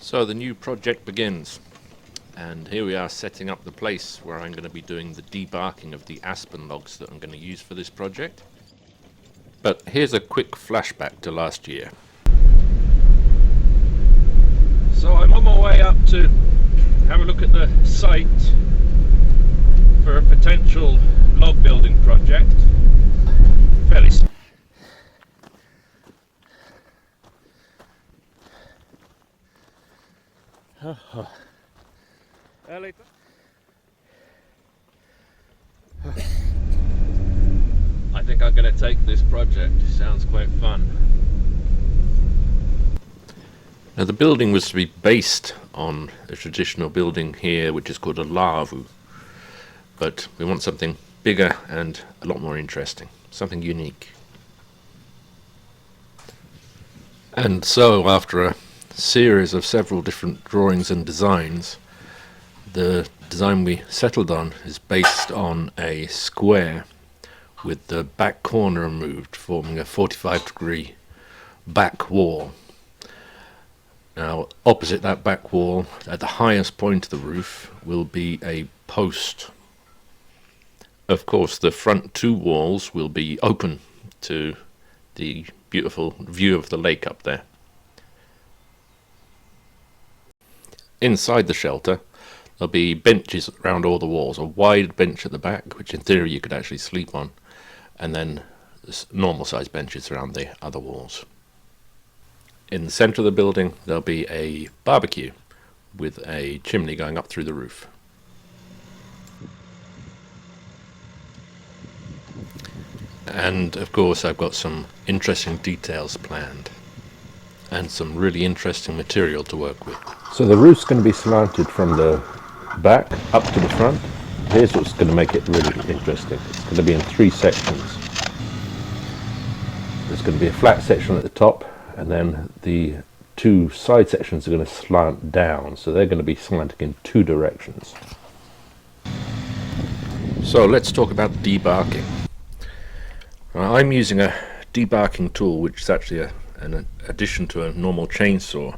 So the new project begins, and here we are setting up the place where I'm going to be doing the debarking of the aspen logs that I'm going to use for this project. But here's a quick flashback to last year. So I'm on my way up to have a look at the site for a potential log building project. Fairly I think I'm going to take this project. Sounds quite fun. Now the building was to be based on a traditional building here which is called a lavu, but we want something bigger and a lot more interesting, something unique. And so after a series of several different drawings and designs, the design we settled on is based on a square with the back corner removed, forming a 45-degree back wall. Now, opposite that back wall, at the highest point of the roof, will be a post. Of course, the front two walls will be open to the beautiful view of the lake up there. Inside the shelter, there'll be benches around all the walls, a wide bench at the back, which in theory you could actually sleep on, and then normal sized benches around the other walls. In the centre of the building, there'll be a barbecue with a chimney going up through the roof. And of course I've got some interesting details planned and some really interesting material to work with. So the roof's going to be slanted from the back up to the front. Here's what's going to make it really interesting. It's going to be in three sections. There's going to be a flat section at the top, and then the two side sections are going to slant down, so they're going to be slanting in two directions. So let's talk about debarking. I'm using a debarking tool which is actually an addition to a normal chainsaw.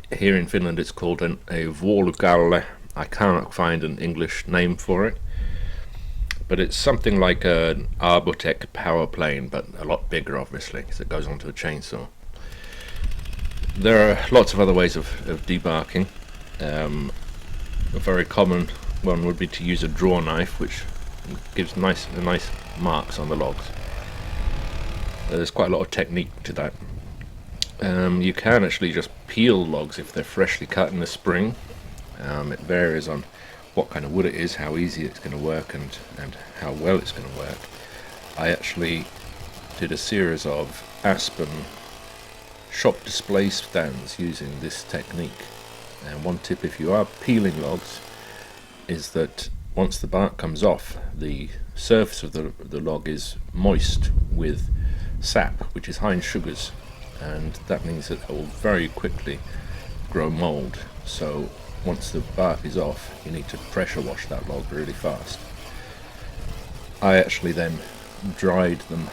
Here in Finland it's called a vuolukalle. I cannot find an English name for it, but it's something like an Arbotech power plane, but a lot bigger obviously, because it goes onto a chainsaw. There are lots of other ways of debarking. A very common one would be to use a draw knife, which gives nice marks on the logs. There's quite a lot of technique to that. You can actually just peel logs if they're freshly cut in the spring. It varies on what kind of wood it is, how easy it's going to work, and how well it's going to work. I actually did a series of aspen shop display stands using this technique. And one tip if you are peeling logs is that once the bark comes off, the surface of the log is moist with sap, which is high in sugars, and that means that it will very quickly grow mold. So once the bark is off, you need to pressure wash that log really fast. I actually then dried them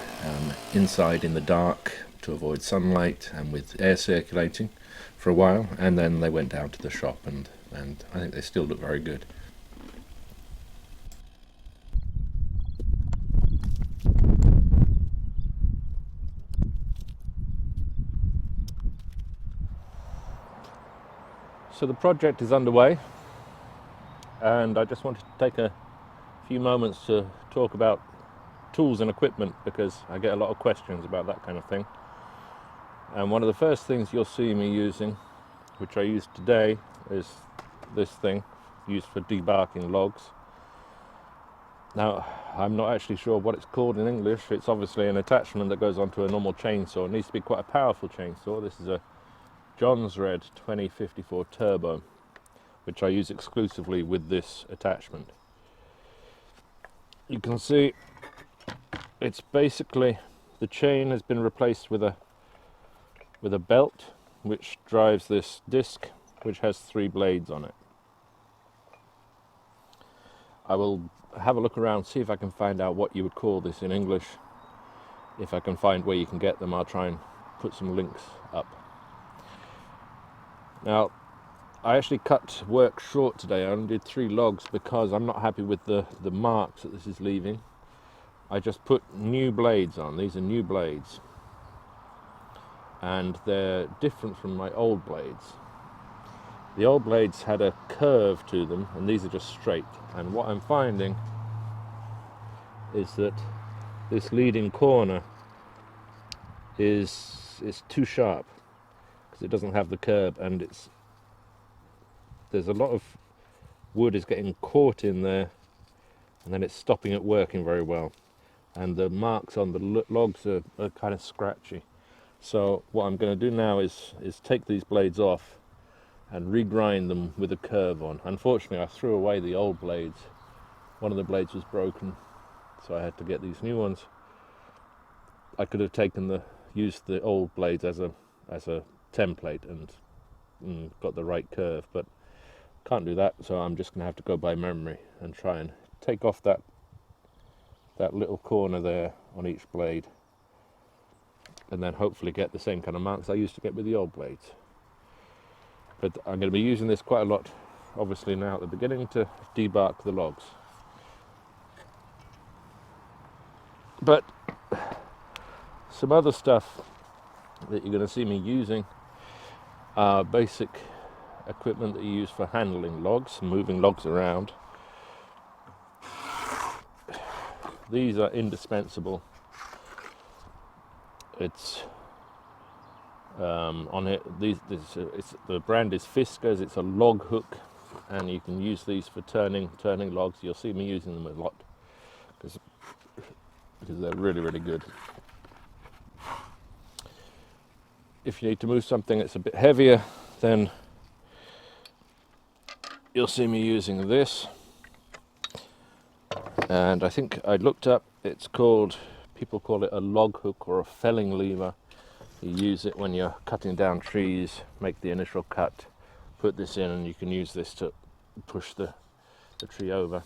inside in the dark to avoid sunlight and with air circulating for a while, and then they went down to the shop, and I think they still look very good. So the project is underway, and I just wanted to take a few moments to talk about tools and equipment, because I get a lot of questions about that kind of thing. And one of the first things you'll see me using, which I used today, is this thing used for debarking logs. Now, I'm not actually sure what it's called in English. It's obviously an attachment that goes onto a normal chainsaw. It needs to be quite a powerful chainsaw. This is a John's Red 2054 Turbo, which I use exclusively with this attachment. You can see it's basically, the chain has been replaced with a belt which drives this disc, which has 3 blades on it. I will have a look around, see if I can find out what you would call this in English. If I can find where you can get them, I'll try and put some links up. Now, I actually cut work short today. I only did 3 logs because I'm not happy with the marks that this is leaving. I just put new blades on. These are new blades. And they're different from my old blades. The old blades had a curve to them, and these are just straight. And what I'm finding is that this leading corner is too sharp because it doesn't have the curve, and there's a lot of wood is getting caught in there, and then it's stopping it working very well. And the marks on the logs are kind of scratchy. So what I'm going to do now is take these blades off and regrind them with a curve on. Unfortunately, I threw away the old blades. One of the blades was broken, so I had to get these new ones. I could have used the old blades as a template and got the right curve, but can't do that, so I'm just going to have to go by memory and try and take off that little corner there on each blade, and then hopefully get the same kind of marks I used to get with the old blades. But I'm going to be using this quite a lot, obviously, now at the beginning to debark the logs. But some other stuff that you're going to see me using are basic equipment that you use for handling logs, moving logs around. These are indispensable. It's on it. The brand is Fiskars. It's a log hook, and you can use these for turning logs. You'll see me using them a lot because they're really, really good. If you need to move something that's a bit heavier, then you'll see me using this. And I think I looked up, people call it a log hook or a felling lever. You use it when you're cutting down trees, make the initial cut, put this in, and you can use this to push the tree over.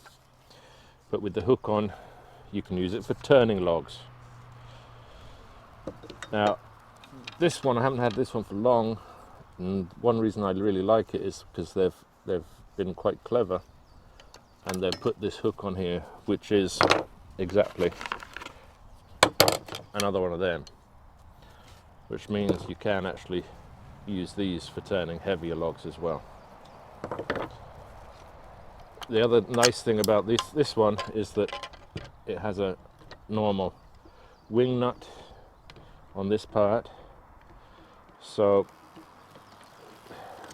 But with the hook on, you can use it for turning logs. Now, this one, I haven't had this one for long, and one reason I really like it is because they've been quite clever, and they've put this hook on here, which is exactly another one of them, which means you can actually use these for turning heavier logs as well. The other nice thing about this one is that it has a normal wing nut on this part, so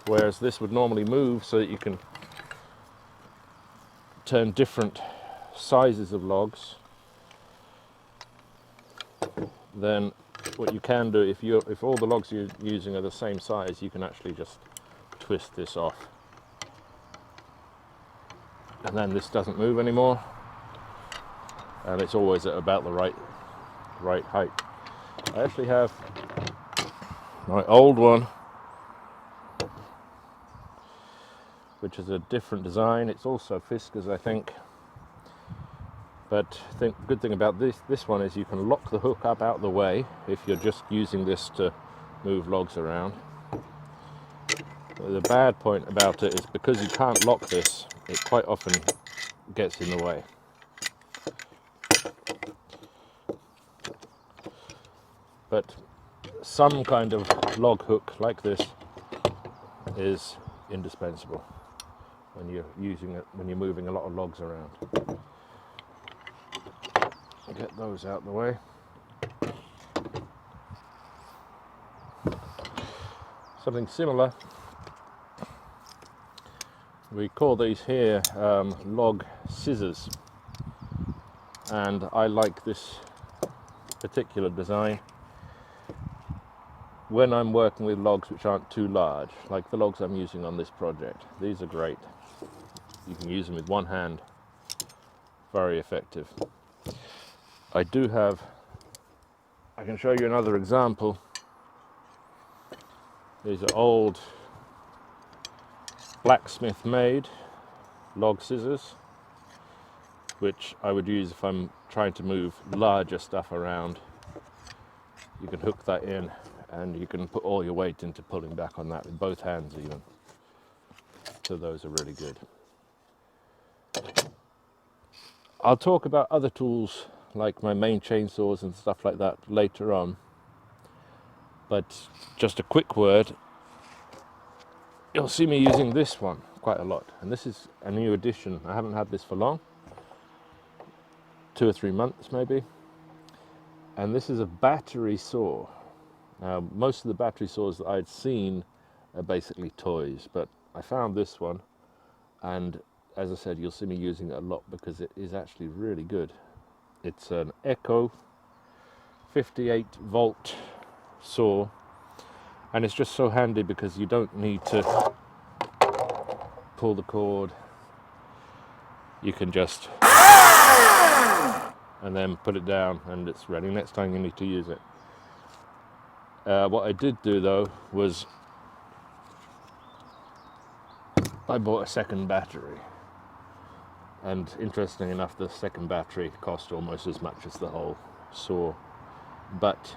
whereas this would normally move so that you can turn different sizes of logs, then what you can do, if all the logs you're using are the same size, you can actually just twist this off, and then this doesn't move anymore, and it's always at about the right height. I actually have my old one, which is a different design. It's also Fiskars, I think. But I think the good thing about this one is you can lock the hook up out of the way if you're just using this to move logs around. But the bad point about it is because you can't lock this, it quite often gets in the way. But some kind of log hook like this is indispensable when you're moving a lot of logs around. Get those out of the way. Something similar, we call these here log scissors, and I like this particular design when I'm working with logs which aren't too large, like the logs I'm using on this project. These are great. You can use them with one hand, very effective. I can show you another example. These are old blacksmith made log scissors, which I would use if I'm trying to move larger stuff around. You can hook that in and you can put all your weight into pulling back on that with both hands even. So those are really good. I'll talk about other tools like my main chainsaws and stuff like that later on, but just a quick word, you'll see me using this one quite a lot, and this is a new addition. I haven't had this for long, 2 or 3 months maybe, and this is a battery saw. Now, most of the battery saws that I'd seen are basically toys, but I found this one, and as I said, you'll see me using it a lot because it is actually really good. It's an Echo 58 volt saw, and it's just so handy because you don't need to pull the cord. You can just and then put it down and it's ready next time you need to use it. What I did do though was I bought a second battery, and interesting enough the second battery cost almost as much as the whole saw, but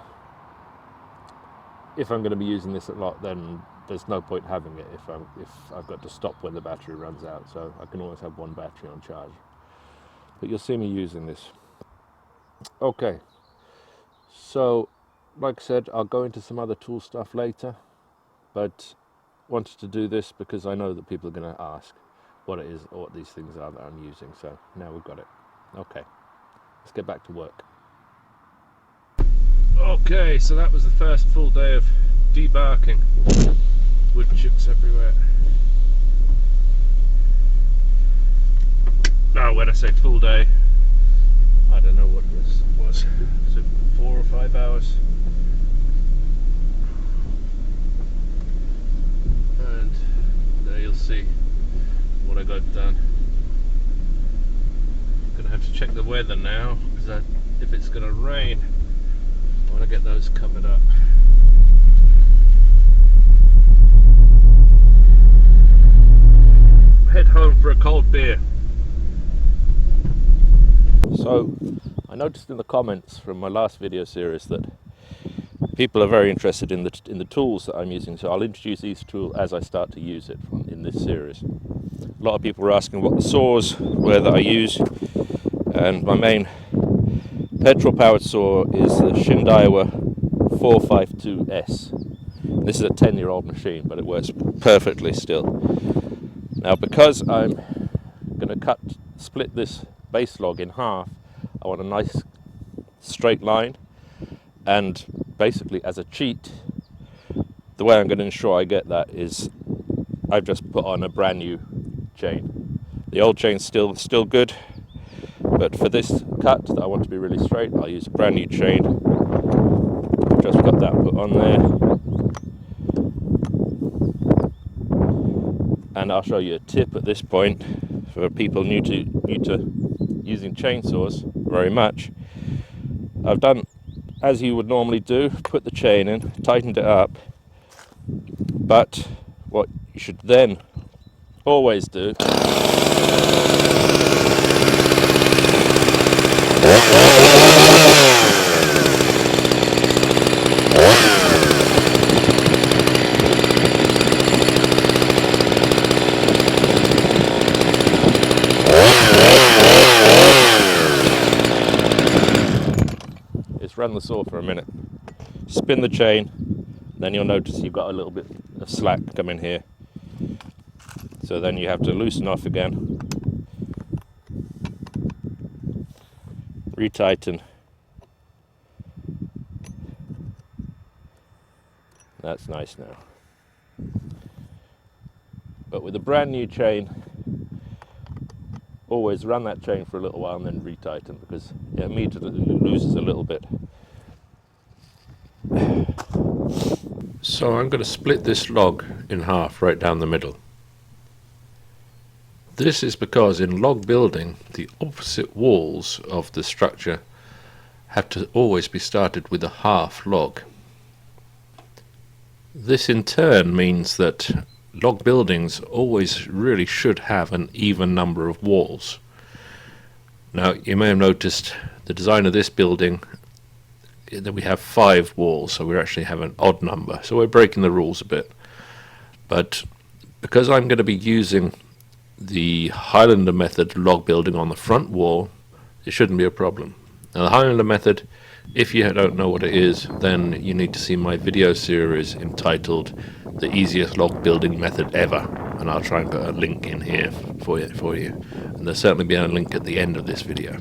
if I'm going to be using this a lot, then there's no point having it if I've got to stop when the battery runs out, so I can always have one battery on charge. But you'll see me using this. Okay, so like I said, I'll go into some other tool stuff later, but wanted to do this because I know that people are going to ask what it is or what these things are that I'm using, so now we've got it. Okay, let's get back to work. Okay, so that was the first full day of debarking. Wood chips everywhere. Now, when I say full day, I don't know what this was. Was it 4 or 5 hours? And there you'll see what I got done. I'm gonna have to check the weather now, because if it's gonna rain, I want to get those covered up. Head home for a cold beer. So, I noticed in the comments from my last video series that people are very interested in the tools that I'm using, so I'll introduce each tool as I start to use it in this series. A lot of people were asking what the saws were that I use, and my main petrol powered saw is the Shindaiwa 452S. This is a 10-year-old machine, but it works perfectly still. Now, because I'm going to split this base log in half, I want a nice straight line, and basically as a cheat, the way I'm going to ensure I get that is I've just put on a brand new chain. The old chain's still good, but for this cut that I want to be really straight, I'll use a brand new chain. I've just got that put on there, and I'll show you a tip at this point for people new to using chainsaws very much. I've done as you would normally do, put the chain in, tightened it up, but what you should then always do run the saw for a minute, spin the chain, then you'll notice you've got a little bit of slack coming here. So then you have to loosen off again, retighten. That's nice now. But with a brand new chain, always run that chain for a little while and then retighten, because it immediately loses a little bit. So I'm going to split this log in half right down the middle. This is because in log building, the opposite walls of the structure have to always be started with a half log. This in turn means that log buildings always really should have an even number of walls. Now, you may have noticed the design of this building that we have 5 walls, so we actually have an odd number. So we're breaking the rules a bit. But because I'm going to be using the Highlander method log building on the front wall, it shouldn't be a problem. Now the Highlander method, if you don't know what it is, then you need to see my video series entitled The Easiest Log Building Method Ever, and I'll try and put a link in here for you. And there'll certainly be a link at the end of this video.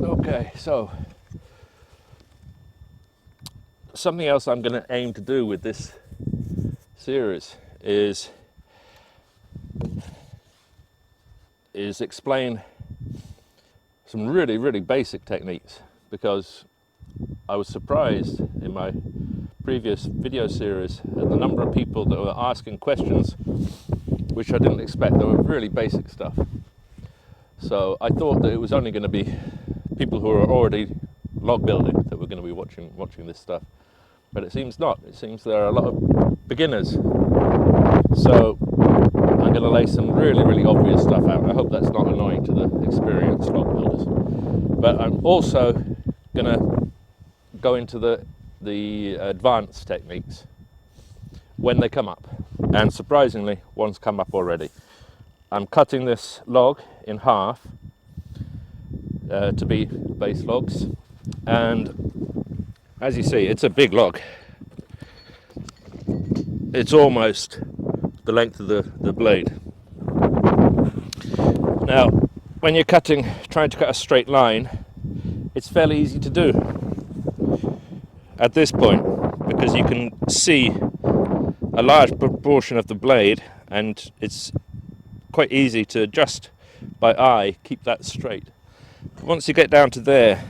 Okay, so something else I'm going to aim to do with this series is explain some really basic techniques, because I was surprised in my previous video series at the number of people that were asking questions which I didn't expect. They were really basic stuff. So I thought that it was only going to be people who are already log building that were going to be watching this stuff, but it seems not. It seems there are a lot of beginners. So I'm going to lay some really obvious stuff out. I hope that's not annoying to the experienced log builders. But I'm also going to go into the advanced techniques when they come up. And surprisingly, one's come up already. I'm cutting this log in half to be base logs, and as you see, it's a big log. It's almost the length of the blade. Now, when you're trying to cut a straight line, it's fairly easy to do at this point, because you can see a large proportion of the blade, and it's quite easy to adjust by eye, keep that straight. But once you get down to there,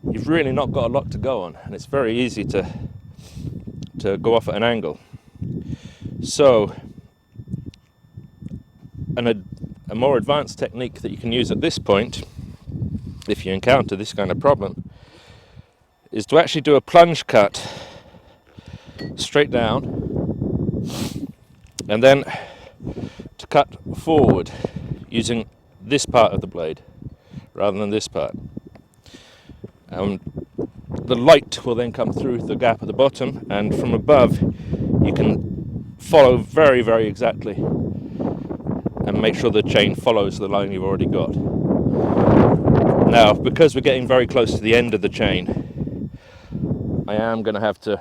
you've really not got a lot to go on, and it's very easy to go off at an angle. So a more advanced technique that you can use at this point, if you encounter this kind of problem, is to actually do a plunge cut straight down, and then to cut forward using this part of the blade rather than this part. The light will then come through the gap at the bottom, and from above you can follow very exactly and make sure the chain follows the line you've already got. Now, because we're getting very close to the end of the chain, I am going to have to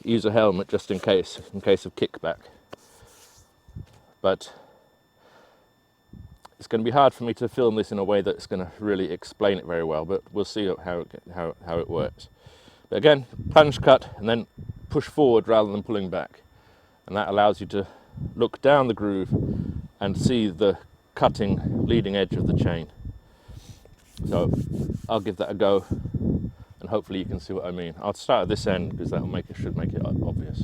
use a helmet just in case of kickback. But it's going to be hard for me to film this in a way that's going to really explain it very well, but we'll see how it works. But again, plunge cut and then push forward rather than pulling back, and that allows you to look down the groove and see the cutting leading edge of the chain. So I'll give that a go, and hopefully you can see what I mean. I'll start at this end because that should make it obvious.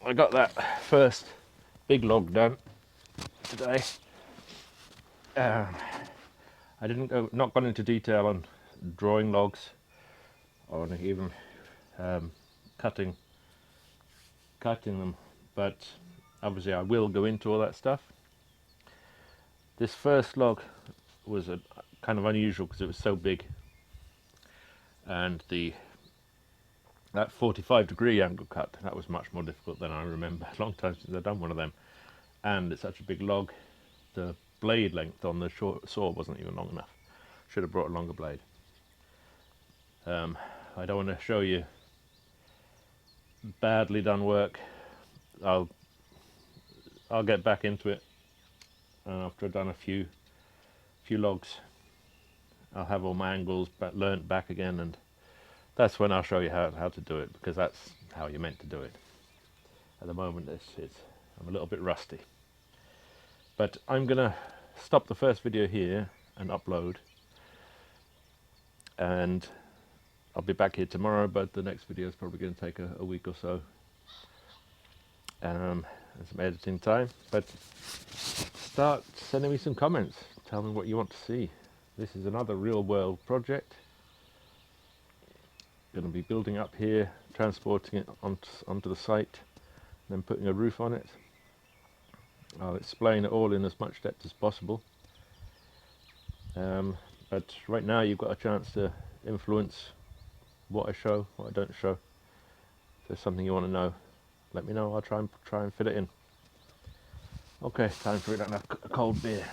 I got that first big log done today. I not gone into detail on drawing logs or even um, cutting them, but obviously I will go into all that stuff. This first log was kind of unusual because it was so big, and that 45-degree angle cut, that was much more difficult than I remember. A long time since I've done one of them, and it's such a big log. The blade length on the saw wasn't even long enough. Should have brought a longer blade. I don't want to show you badly done work. I'll get back into it after I've done a few logs. I'll have all my angles learnt back again, and that's when I'll show you how to do it, because that's how you're meant to do it. At the moment I'm a little bit rusty. But I'm gonna stop the first video here and upload, and I'll be back here tomorrow, but the next video is probably going to take a week or so, and some editing time. But start sending me some comments, tell me what you want to see. This is another real world project. Going to be building up here, transporting it onto the site, then putting a roof on it. I'll explain it all in as much depth as possible. But right now you've got a chance to influence what I show, what I don't show. If there's something you want to know, let me know. I'll try and fit it in. Okay, time for a cold beer.